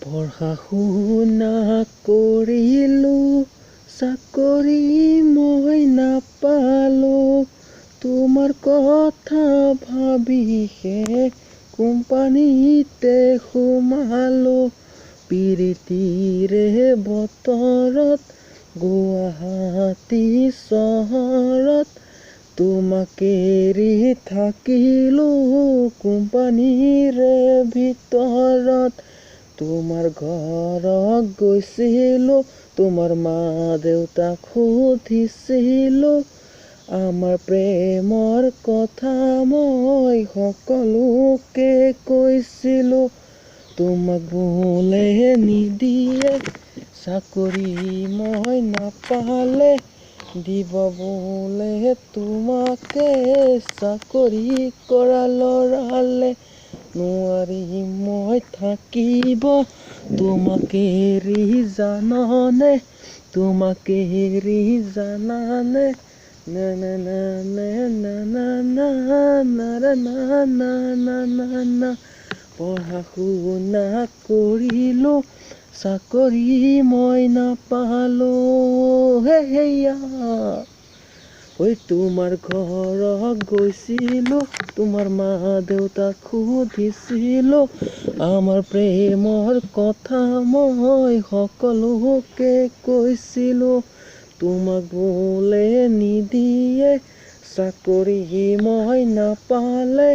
পঢ়া শুনা কৰিলোঁ, চাকৰি মই নাপালোঁ। তোমাৰ কথা ভাবিহে কোম্পানীতে সোমালোঁ। প্ৰীতিৰে বতৰত গুৱাহাটী চহৰত তোমাক এৰি থাকিলোঁ কোম্পানীৰে ভিতৰত। তোমাৰ ঘৰত গৈছিলোঁ, তোমাৰ মা দেউতাক সুধিছিলোঁ। আমাৰ প্ৰেমৰ কথা মই সকলোকে কৈছিলোঁ। তোমাক বোলে নিদিয়ে চাকৰি মই নাপালে, দিব বোলে তোমাকে চাকৰি কৰা ল'ৰালে। নোৱাৰি মই থাকিব তোমাক এৰি জাননে, তোমাক এৰি জানানে। না না না না না না না না না না না না। পঢ়া শুনা কৰিলোঁ, চাকৰি মই নাপালোঁ। হেয়া ঐ তোমাৰ ঘৰত গৈছিলোঁ, তোমাৰ মা দেউতাক সুধিছিলোঁ। আমাৰ প্ৰেমৰ কথা মই সকলোকে কৈছিলোঁ। তোমাক বোলে নিদিয়ে চাকৰি মই নাপালে,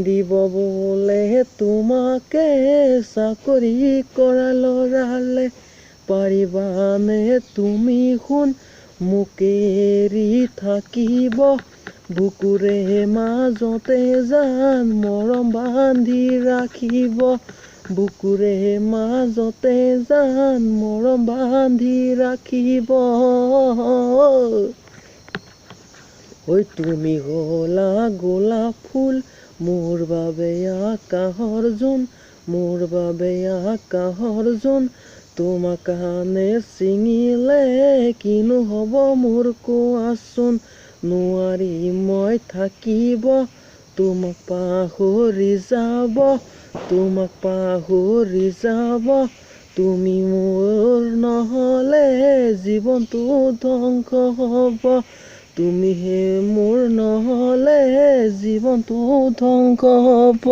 দিব বোলে তোমাকে চাকৰি কৰা ল'ৰালে। পাৰিবানে তুমি সোণ মোক এৰি থাকিব, বুকুৰে মাজতে জান মৰম বান্ধি ৰাখিব। বুকুৰে মাজতে জান মৰম বান্ধি ৰাখিব। ঐ তুমি হ'লা গোলাপ ফুল, মোৰ বাবে আকাশৰ জোন, মোৰ বাবে আকাশৰ জোন। তোমাক কাণে ছিঙিলে কিনো হ'ব মোৰ কোৱাচোন। নোৱাৰি মই থাকিব তোমাক পাহৰি যাব, তোমাক পাহৰি যাব। তুমি মোৰ নহ'লে জীৱনটো ধ্বংস হ'ব, তুমিহে মোৰ নহ'লে জীৱনটো ধ্বংস হ'ব।